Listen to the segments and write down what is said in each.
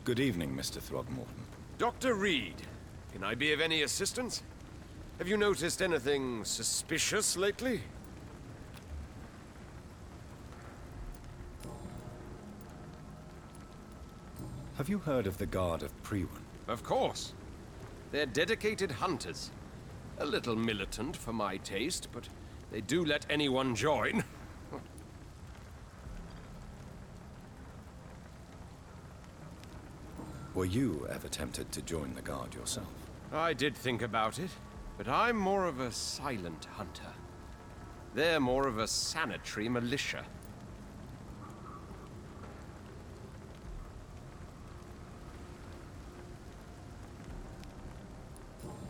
Good evening, Mr. Throgmorton. Dr. Reed, can I be of any assistance? Have you noticed anything suspicious lately? Have you heard of the Guard of Priwen? Of course. They're dedicated hunters. A little militant for my taste, but they do let anyone join. Were you ever tempted to join the Guard yourself? I did think about it, but I'm more of a silent hunter. They're more of a sanitary militia.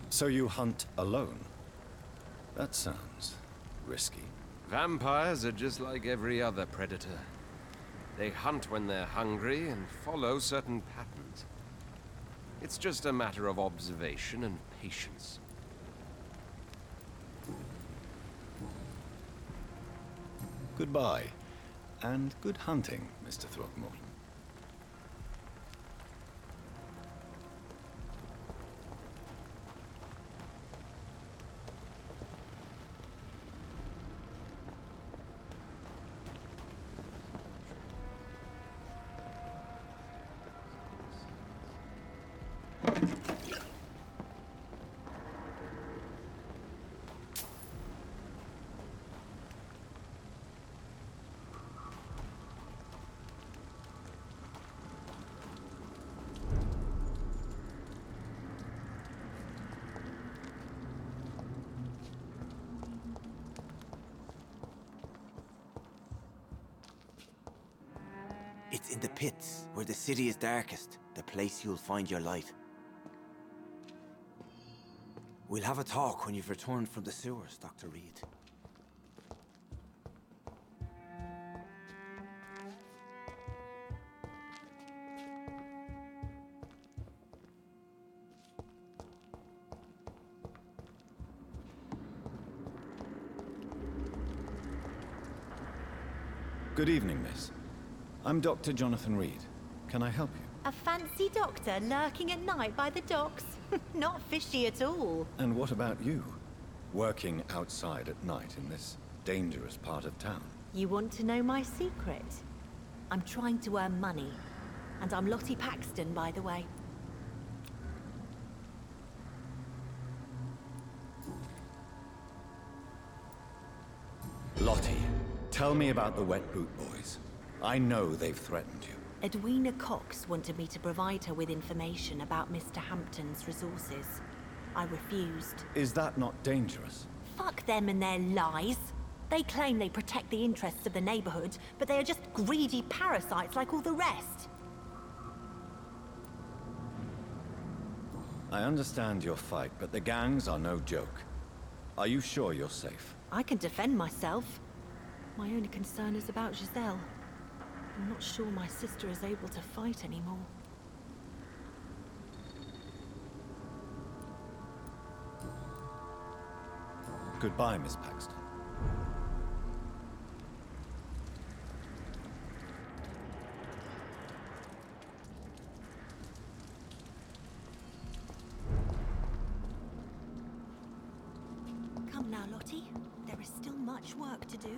So you hunt alone? That sounds risky. Vampires are just like every other predator. They hunt when they're hungry and follow certain patterns. It's just a matter of observation and patience. Goodbye, and good hunting, Mr. Throgmorton. It's in the pits, where the city is darkest, the place you'll find your light. We'll have a talk when you've returned from the sewers, Dr. Reed. Good evening, miss. I'm Dr. Jonathan Reed. Can I help you? A fancy doctor lurking at night by the docks? Not fishy at all. And what about you? Working outside at night in this dangerous part of town? You want to know my secret? I'm trying to earn money. And I'm Lottie Paxton, by the way. Lottie, tell me about the Wet Boot Boys. I know they've threatened you. Edwina Cox wanted me to provide her with information about Mr. Hampton's resources. I refused. Is that not dangerous? Fuck them and their lies. They claim they protect the interests of the neighborhood, but they are just greedy parasites like all the rest. I understand your fight, but the gangs are no joke. Are you sure you're safe? I can defend myself. My only concern is about Giselle. I'm not sure my sister is able to fight anymore. Goodbye, Miss Paxton. Come now, Lottie. There is still much work to do.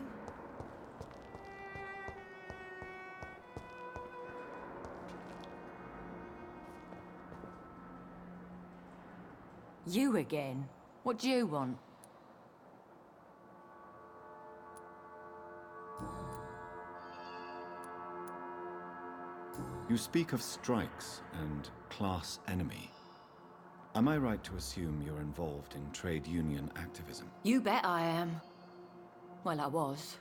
You again? What do you want? You speak of strikes and class enemy. Am I right to assume you're involved in trade union activism? You bet I am. Well, I was.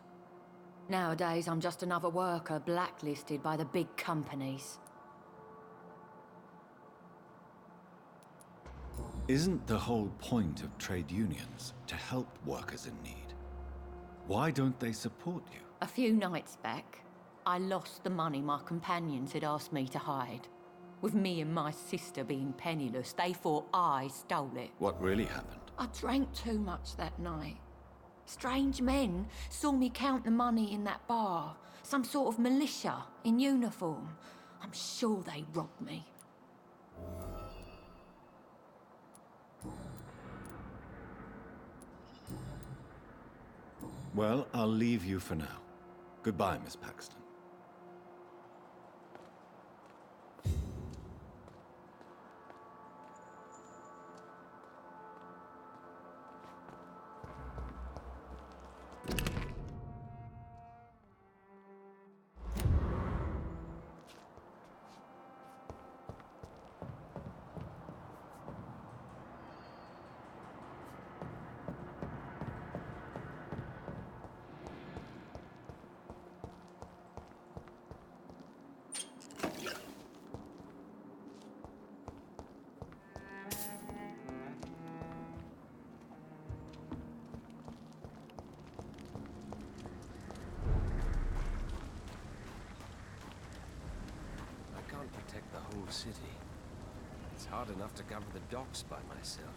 Nowadays, I'm just another worker blacklisted by the big companies. Isn't the whole point of trade unions to help workers in need? Why don't they support you? A few nights back, I lost the money my companions had asked me to hide. With me and my sister being penniless, they thought I stole it. What really happened? I drank too much that night. Strange men saw me count the money in that bar. Some sort of militia in uniform. I'm sure they robbed me. Well, I'll leave you for now. Goodbye, Miss Paxton. Protect the whole city. It's hard enough to cover the docks by myself.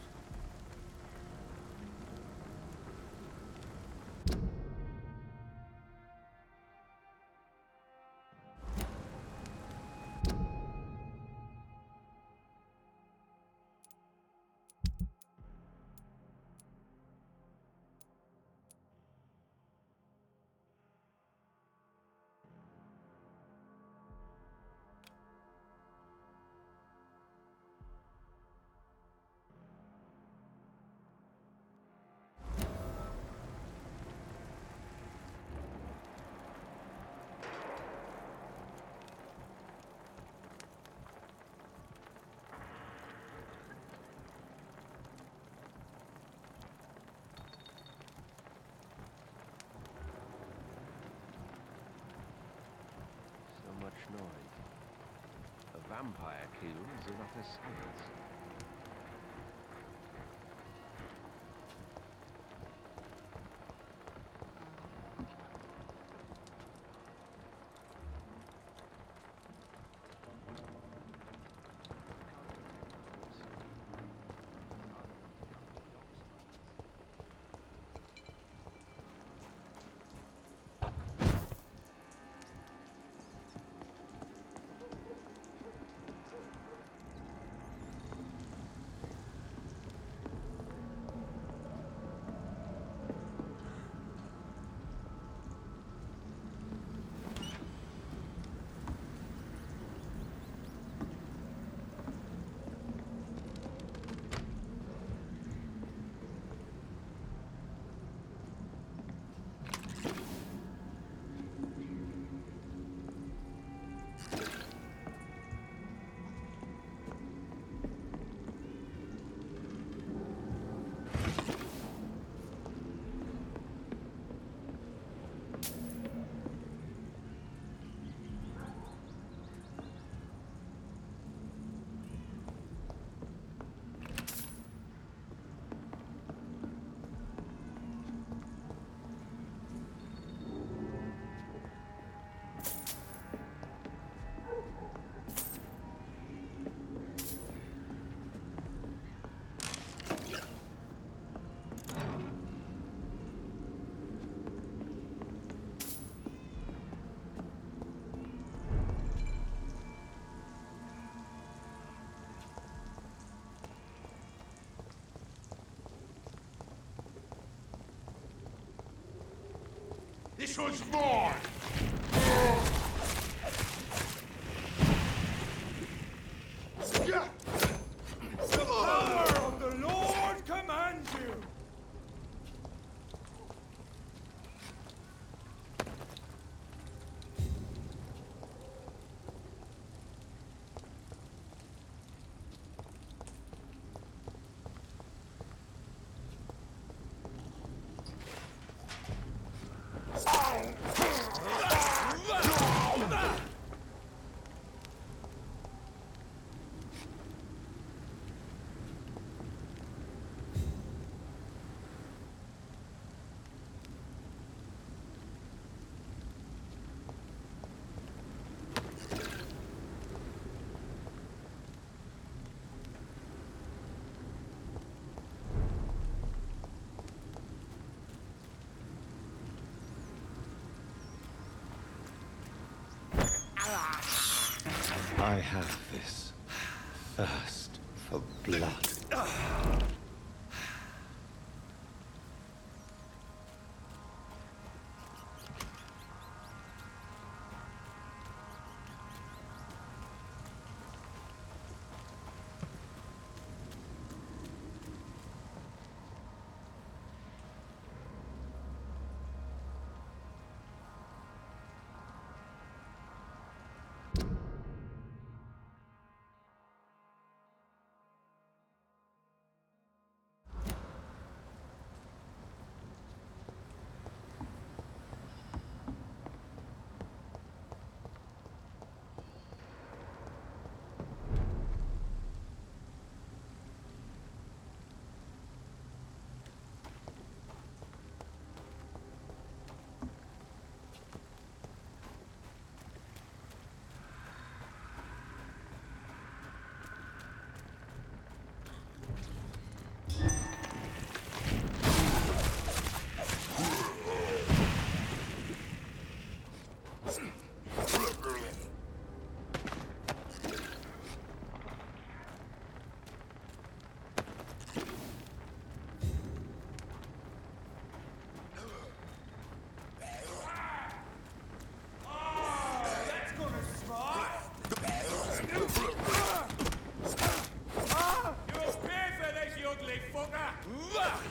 Much noise. A vampire kill is an utter silence. This one's mine! The power of the Lord commands you! I have this thirst for blood.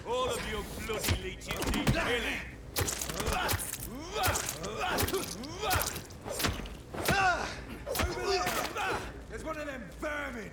All of you bloody leeches need killing! Over there! There's one of them vermin!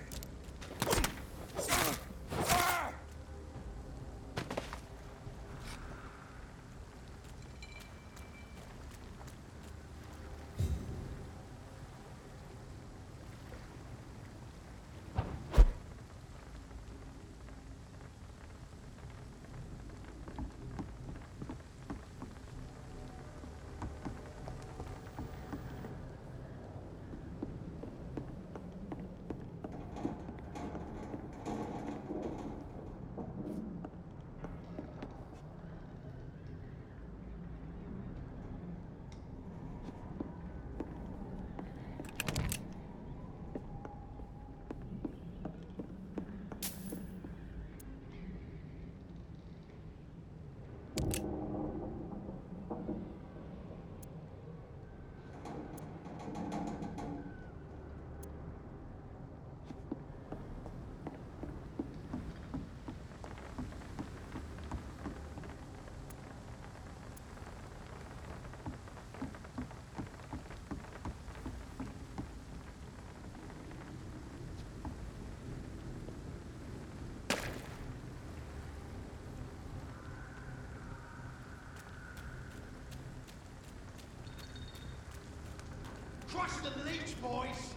Crush the leech, boys!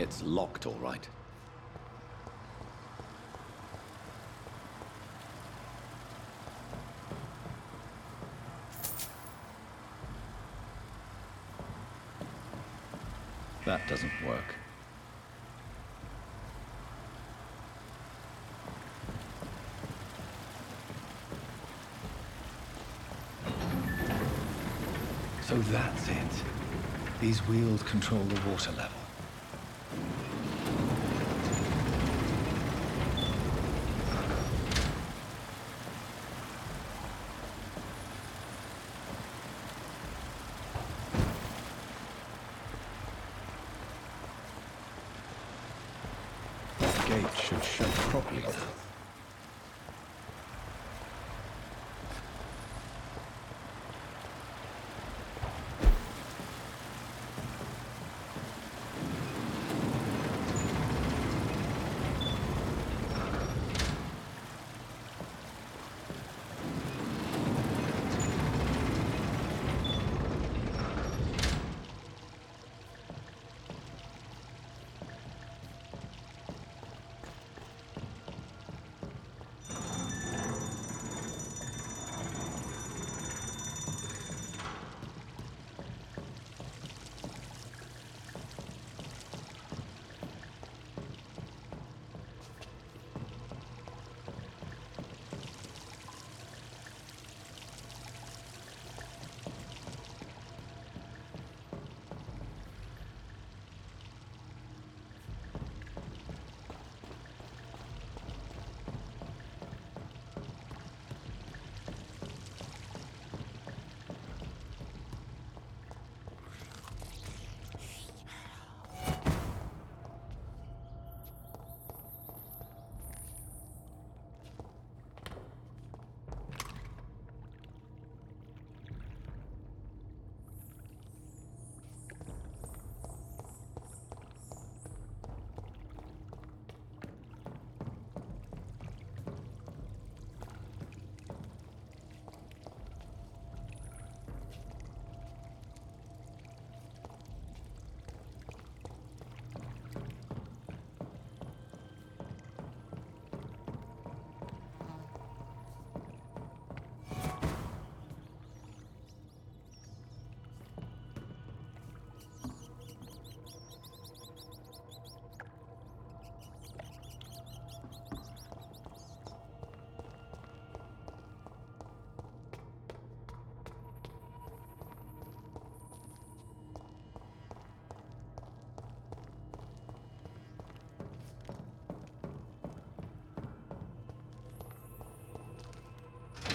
It's locked, all right. That doesn't work. So that's it. These wheels control the water level. The gate should shut properly now.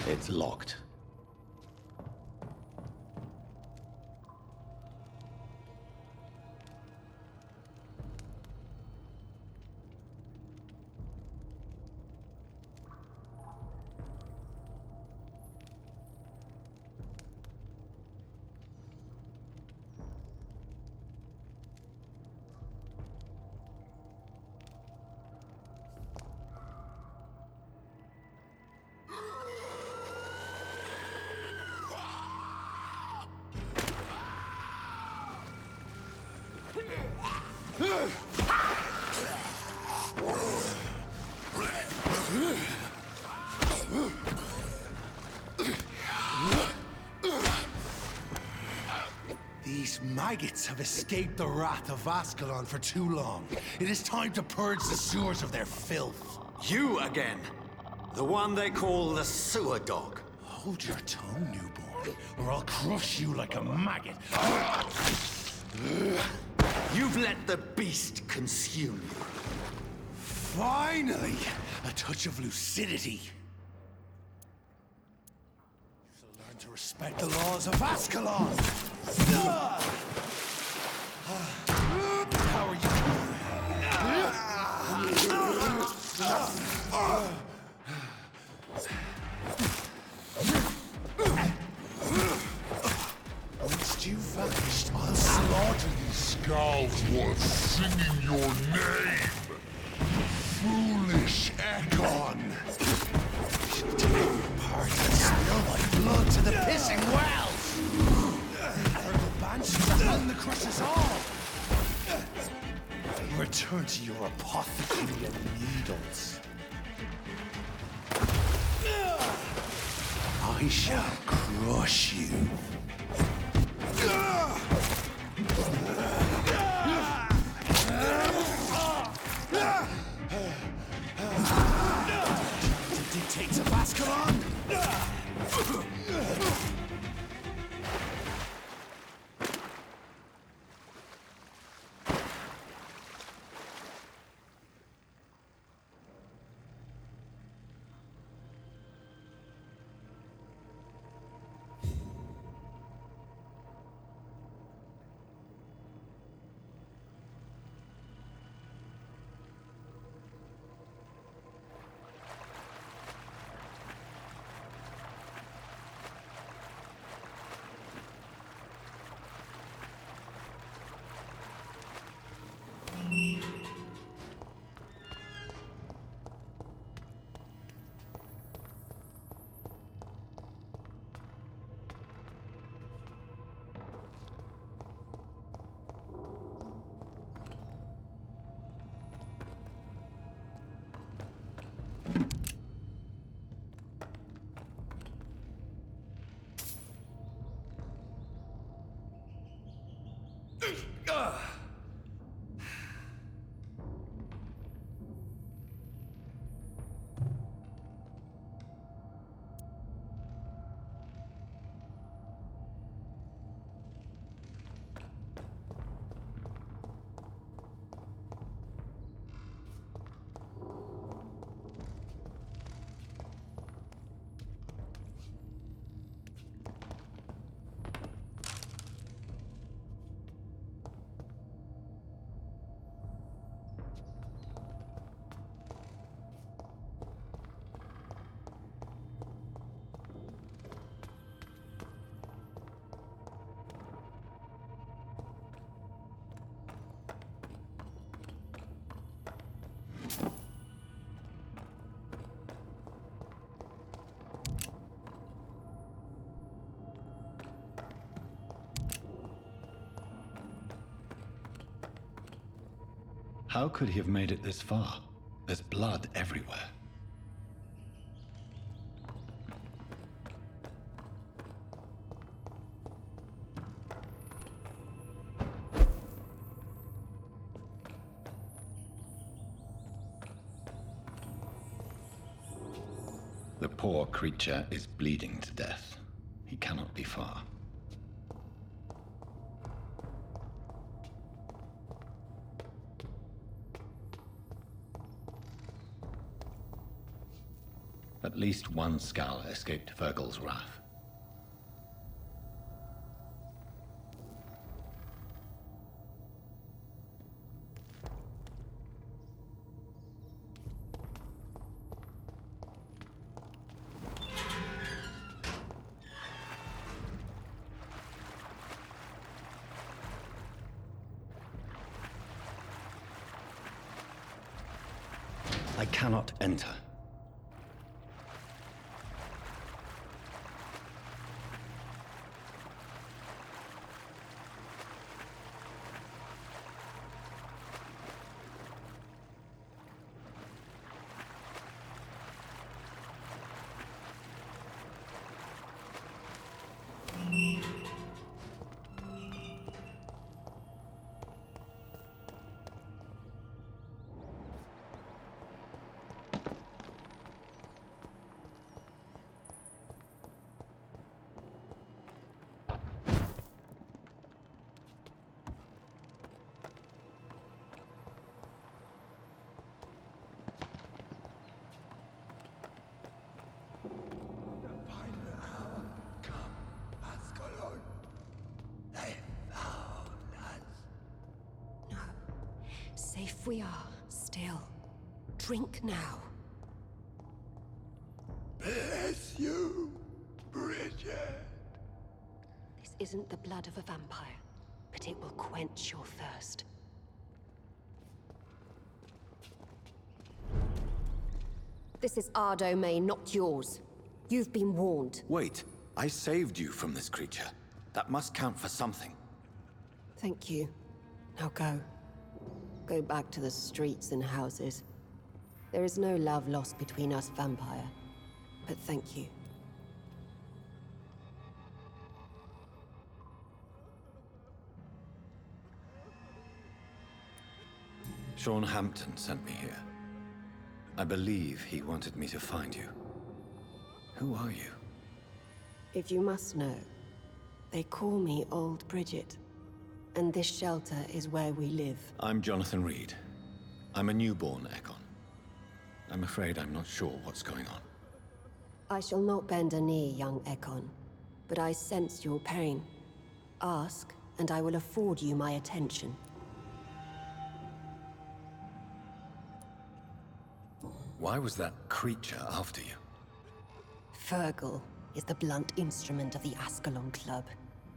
It's locked. These maggots have escaped the wrath of Ascalon for too long. It is time to purge the sewers of their filth. You again. The one they call the sewer dog. Hold your tongue, newborn, or I'll crush you like a maggot. You've let the beast consume you. Finally, a touch of lucidity. So learn to respect the laws of Ascalon. How are you? Once you've vanished, I'll slaughter you. Scout was singing your name. Foolish Ekon. Take your part and spill my blood to the pissing wells. The banshees run the crushes all. Return to your apothecary and needles. I shall crush you. The dictates of Ascalon. How could he have made it this far? There's blood everywhere. The poor creature is bleeding to death. He cannot be far. At least one skull escaped Virgil's wrath. I cannot enter. Safe we are, still. Drink now. Bless you, Bridget. This isn't the blood of a vampire, but it will quench your thirst. This is our domain, not yours. You've been warned. Wait, I saved you from this creature. That must count for something. Thank you. Now go. Go back to the streets and houses. There is no love lost between us, Vampire. But thank you. Sean Hampton sent me here. I believe he wanted me to find you. Who are you? If you must know, they call me Old Bridget. And this shelter is where we live. I'm Jonathan Reed. I'm a newborn Ekon. I'm afraid I'm not sure what's going on. I shall not bend a knee, young Ekon. But I sense your pain. Ask, and I will afford you my attention. Why was that creature after you? Virgil is the blunt instrument of the Ascalon Club.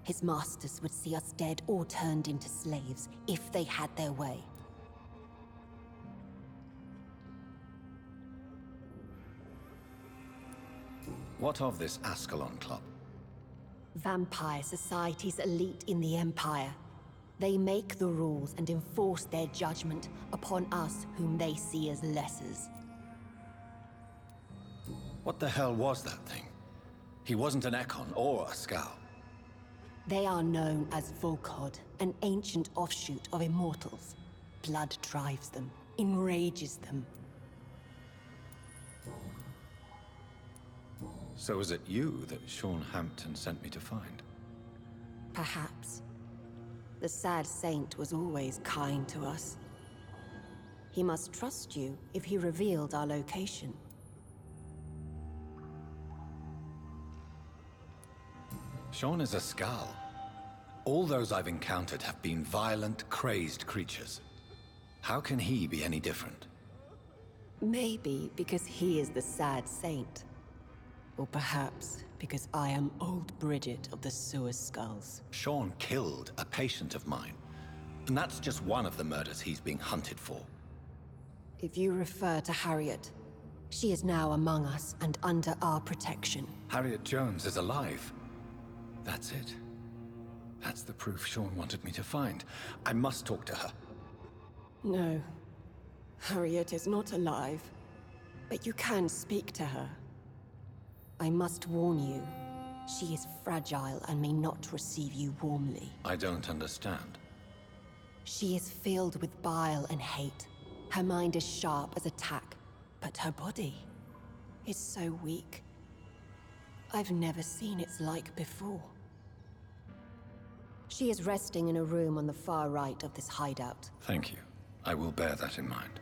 His masters would see us dead or turned into slaves if they had their way. What of this Ascalon Club? Vampire society's elite in the Empire. They make the rules and enforce their judgment upon us whom they see as lessers. What the hell was that thing? He wasn't an Ekon or a Scow. They are known as Volkod, an ancient offshoot of immortals. Blood drives them, enrages them. So was it you that Sean Hampton sent me to find? Perhaps. The sad saint was always kind to us. He must trust you if he revealed our location. Sean is a Skal. All those I've encountered have been violent, crazed creatures. How can he be any different? Maybe because he is the sad saint. Or perhaps because I am old Bridget of the Sewer Skulls. Sean killed a patient of mine. And that's just one of the murders he's being hunted for. If you refer to Harriet, she is now among us and under our protection. Harriet Jones is alive. That's it. That's the proof Sean wanted me to find. I must talk to her. No. Harriet is not alive. But you can speak to her. I must warn you, she is fragile and may not receive you warmly. I don't understand. She is filled with bile and hate. Her mind is sharp as a tack, but her body is so weak. I've never seen its like before. She is resting in a room on the far right of this hideout. Thank you. I will bear that in mind.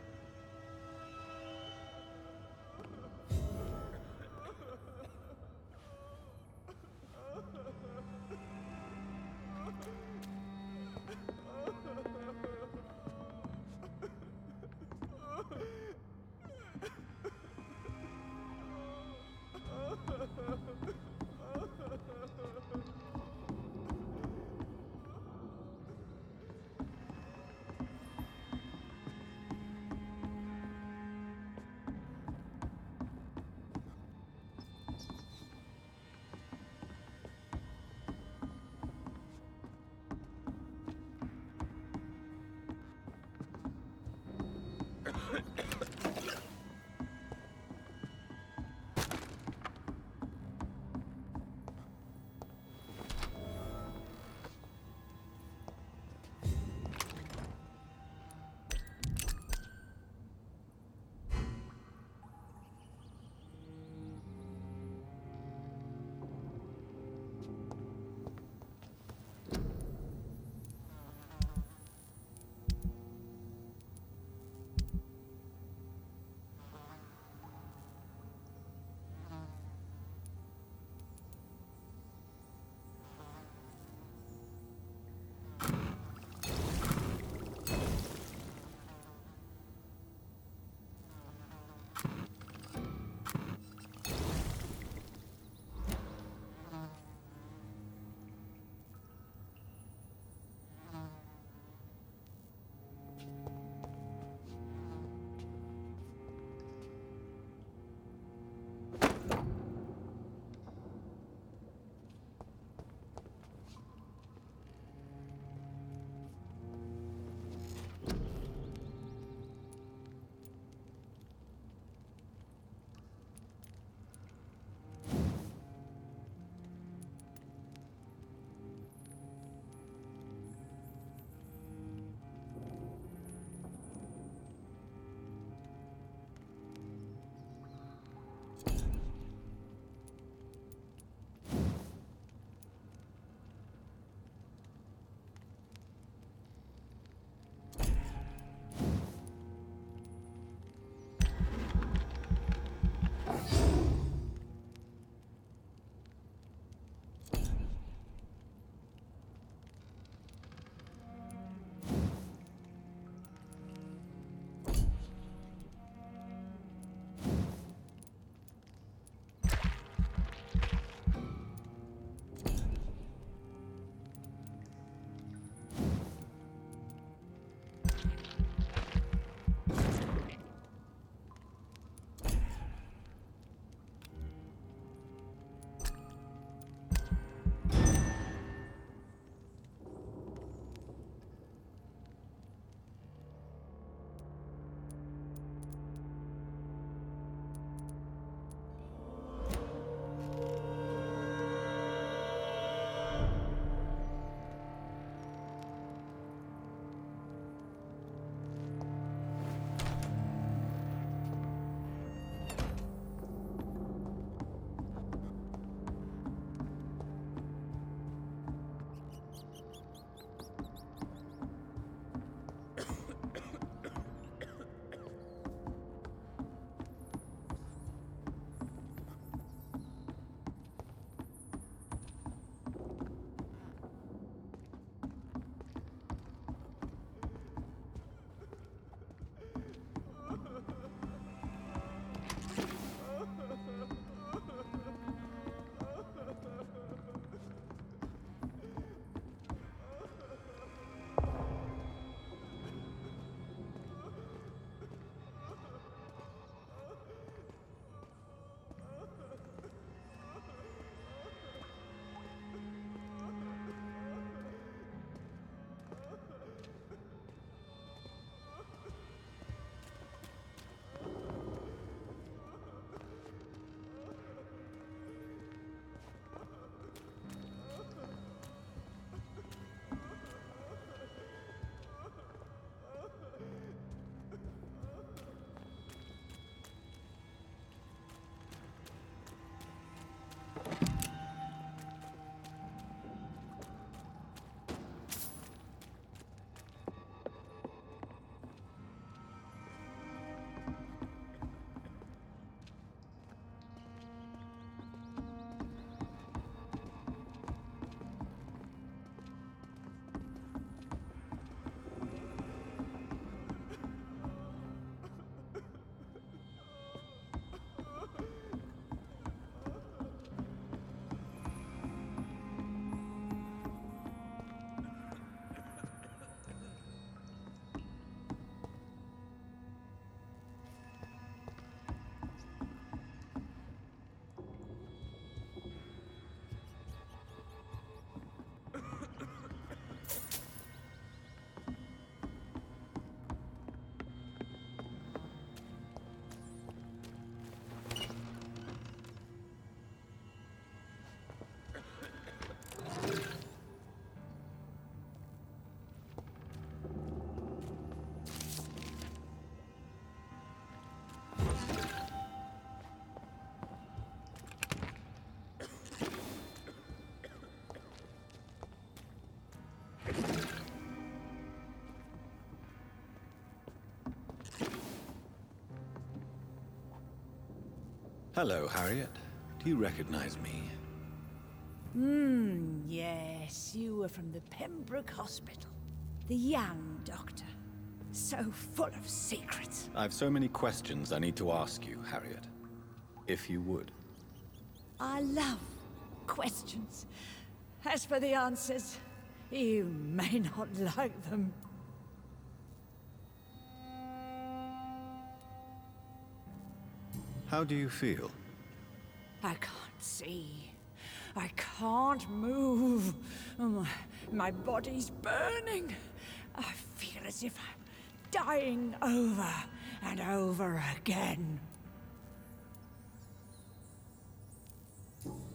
Hello, Harriet. Do you recognize me? Yes, you were from the Pembroke Hospital. The young doctor. So full of secrets. I have so many questions I need to ask you, Harriet. If you would. I love questions. As for the answers, you may not like them. How do you feel? I can't see. I can't move. My body's burning. I feel as if I'm dying over and over again.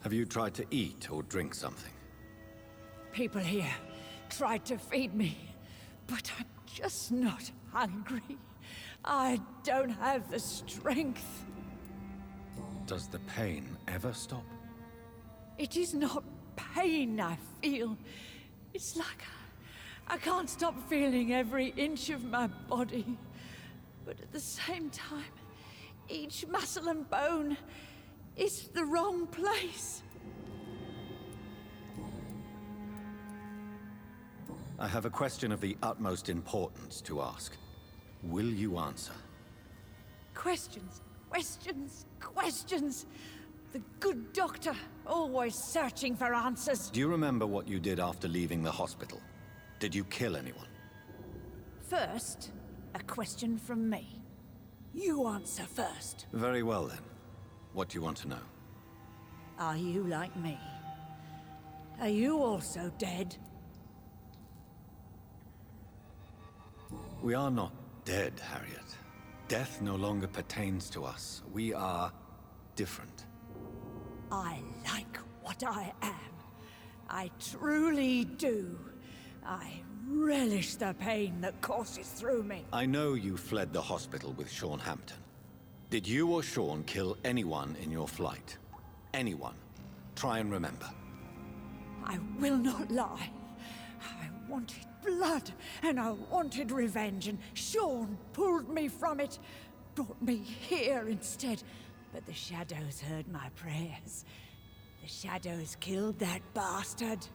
Have you tried to eat or drink something? People here tried to feed me, but I'm just not hungry. I don't have the strength. Does the pain ever stop? It is not pain I feel. It's like I can't stop feeling every inch of my body. But at the same time, each muscle and bone is the wrong place. I have a question of the utmost importance to ask. Will you answer? Questions, questions, questions. The good doctor, always searching for answers. Do you remember what you did after leaving the hospital? Did you kill anyone? First, a question from me. You answer first. Very well then. What do you want to know? Are you like me? Are you also dead? We are not dead, Harriet. Death no longer pertains to us. We are different. I like what I am. I truly do. I relish the pain that courses through me. I know you fled the hospital with Sean Hampton. Did you or Sean kill anyone in your flight? Anyone? Try and remember. I will not lie. I wanted blood, and I wanted revenge, and Sean pulled me from it, brought me here instead. But the shadows heard my prayers. The shadows killed that bastard.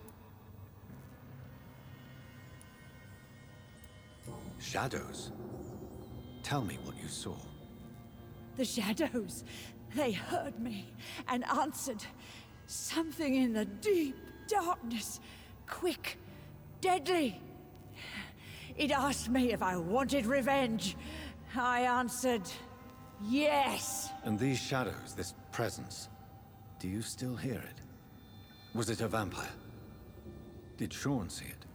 Shadows? Tell me what you saw. The shadows, they heard me and answered. Something in the deep darkness, quick, deadly. It asked me if I wanted revenge. I answered, yes. And these shadows, this presence, do you still hear it? Was it a vampire? Did Sean see it?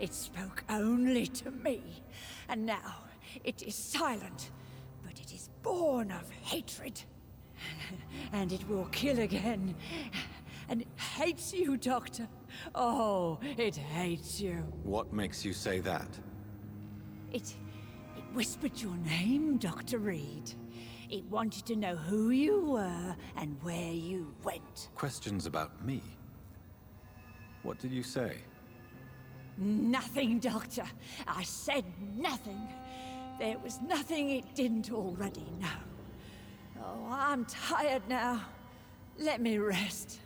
It spoke only to me, and now it is silent, but it is born of hatred. And it will kill again. And it hates you, Doctor. Oh, it hates you. What makes you say that? It whispered your name, Dr. Reed. It wanted to know who you were and where you went. Questions about me? What did you say? Nothing, Doctor. I said nothing. There was nothing it didn't already know. Oh, I'm tired now. Let me rest.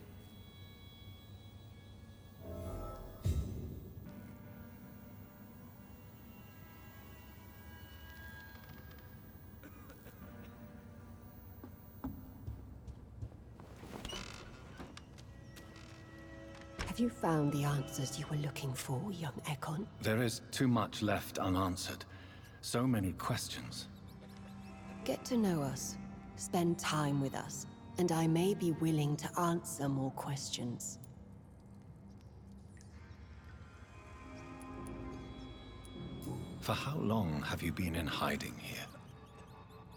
Have you found the answers you were looking for, young Ekon? There is too much left unanswered. So many questions. Get to know us. Spend time with us. And I may be willing to answer more questions. For how long have you been in hiding here?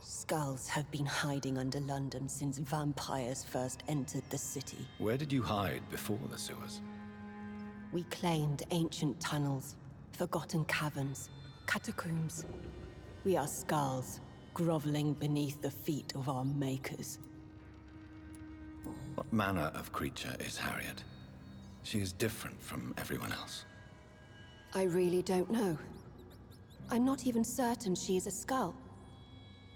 Skulls have been hiding under London since vampires first entered the city. Where did you hide before the sewers? We claimed ancient tunnels, forgotten caverns, catacombs. We are skulls, groveling beneath the feet of our makers. What manner of creature is Harriet? She is different from everyone else. I really don't know. I'm not even certain she is a skull.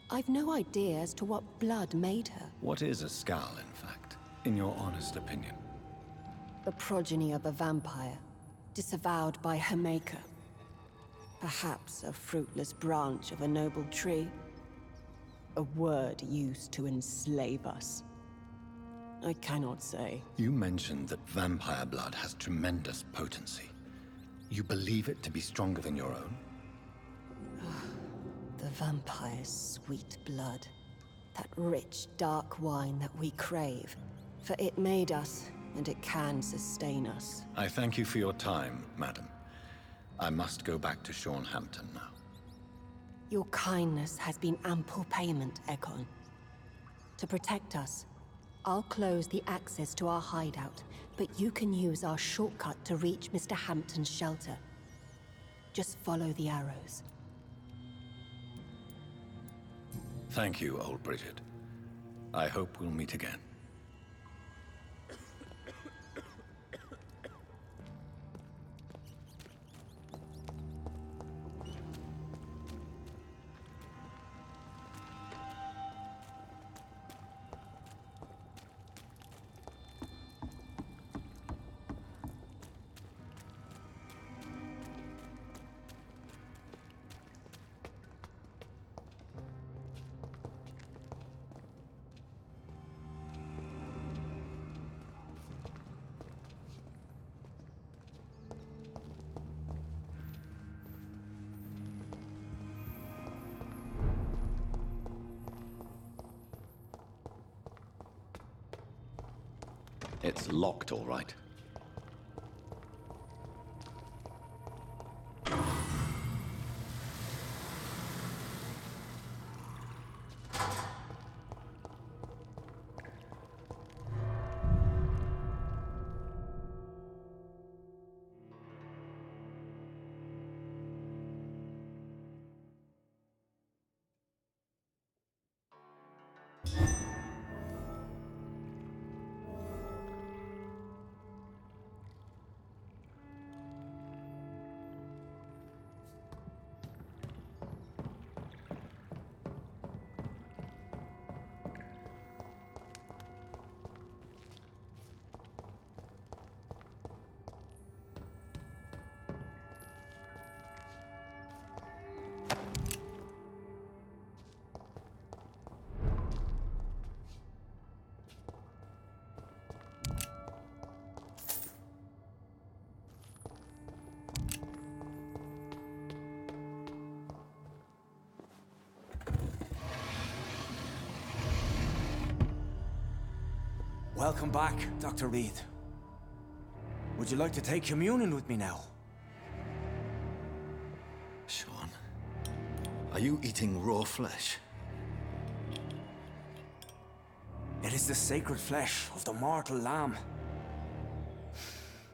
I've no idea as to what blood made her. What is a skull, in fact, in your honest opinion? The progeny of a vampire, disavowed by her maker. Perhaps a fruitless branch of a noble tree. A word used to enslave us. I cannot say. You mentioned that vampire blood has tremendous potency. You believe it to be stronger than your own? The vampire's sweet blood. That rich, dark wine that we crave. For it made us, and it can sustain us. I thank you for your time, madam. I must go back to Hampton now. Your kindness has been ample payment, Egon. To protect us, I'll close the access to our hideout, but you can use our shortcut to reach Mr. Hampton's shelter. Just follow the arrows. Thank you, old Bridget. I hope we'll meet again. It's locked, all right. Welcome back, Dr. Reed. Would you like to take communion with me now? Sean, are you eating raw flesh? It is the sacred flesh of the mortal lamb.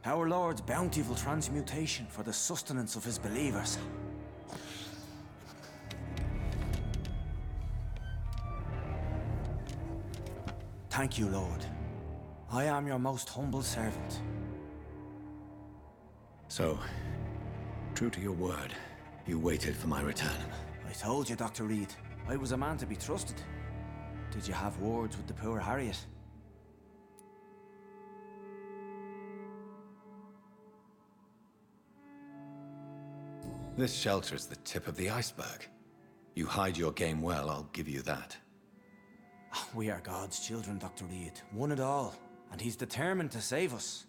Our Lord's bountiful transmutation for the sustenance of his believers. Thank you, Lord. I am your most humble servant. So, true to your word, you waited for my return. I told you, Dr. Reed, I was a man to be trusted. Did you have words with the poor Harriet? This shelter is the tip of the iceberg. You hide your game well, I'll give you that. We are God's children, Dr. Reed, one and all, and he's determined to save us.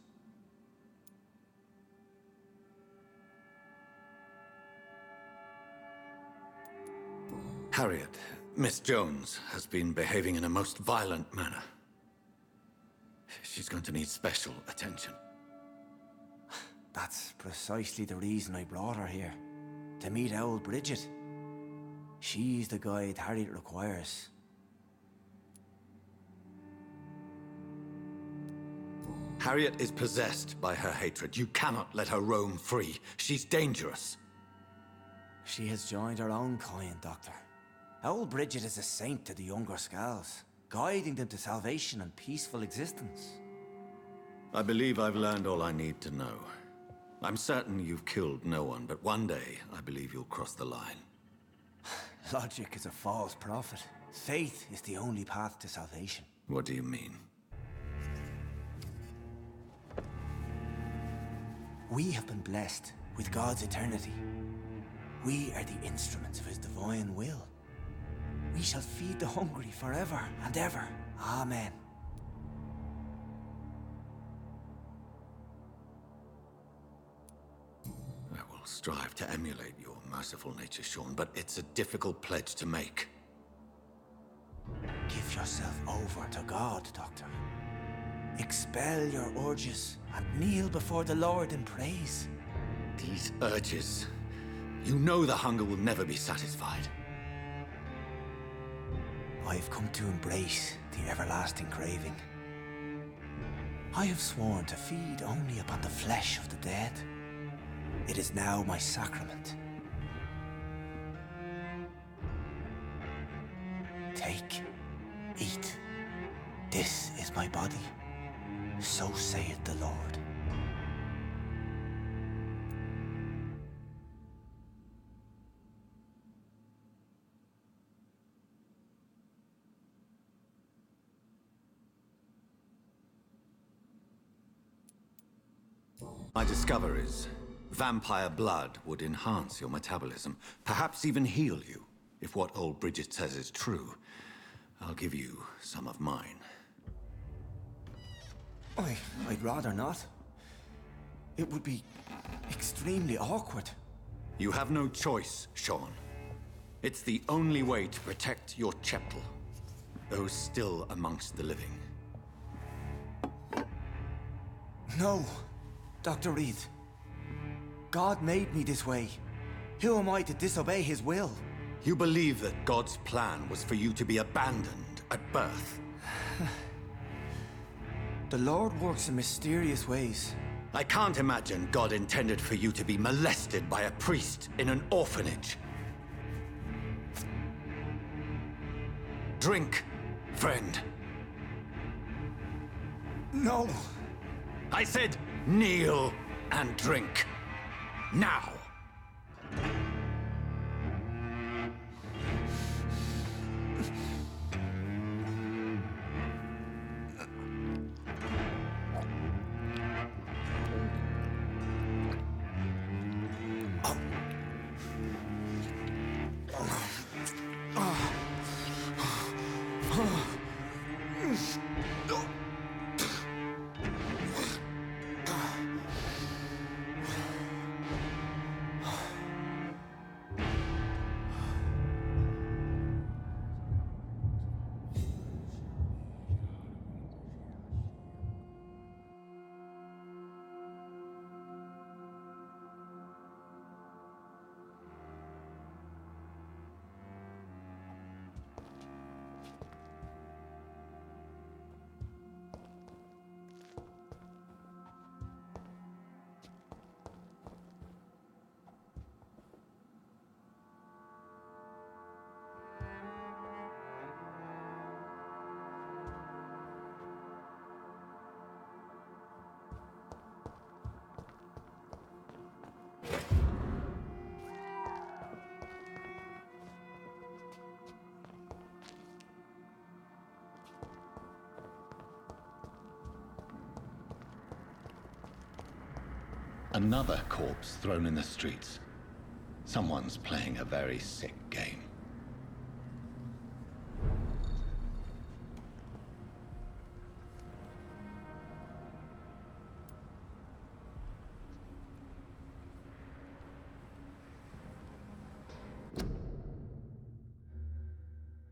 Harriet, Miss Jones, has been behaving in a most violent manner. She's going to need special attention. That's precisely the reason I brought her here. To meet old Bridget. She's the guide Harriet requires. Harriet is possessed by her hatred. You cannot let her roam free. She's dangerous. She has joined her own kind, Doctor. Old Bridget is a saint to the younger Skulls, guiding them to salvation and peaceful existence. I believe I've learned all I need to know. I'm certain you've killed no one, but one day I believe you'll cross the line. Logic is a false prophet. Faith is the only path to salvation. What do you mean? We have been blessed with God's eternity. We are the instruments of his divine will. We shall feed the hungry forever and ever. Amen. I will strive to emulate your merciful nature, Sean, but it's a difficult pledge to make. Give yourself over to God, Doctor. Expel your urges and kneel before the Lord in praise. These urges. You know the hunger will never be satisfied. I've come to embrace the everlasting craving. I have sworn to feed only upon the flesh of the dead. It is now my sacrament. Take, eat. This is my body. So saith the Lord. My discoveries. Vampire blood would enhance your metabolism, perhaps even heal you. If what old Bridget says is true, I'll give you some of mine. I'd rather not. It would be extremely awkward. You have no choice, Sean. It's the only way to protect your cheptel, those still amongst the living. No, Dr. Reed. God made me this way. Who am I to disobey his will? You believe that God's plan was for you to be abandoned at birth? The Lord works in mysterious ways. I can't imagine God intended for you to be molested by a priest in an orphanage. Drink, friend. No. I said kneel and drink. Now. Another corpse thrown in the streets. Someone's playing a very sick game.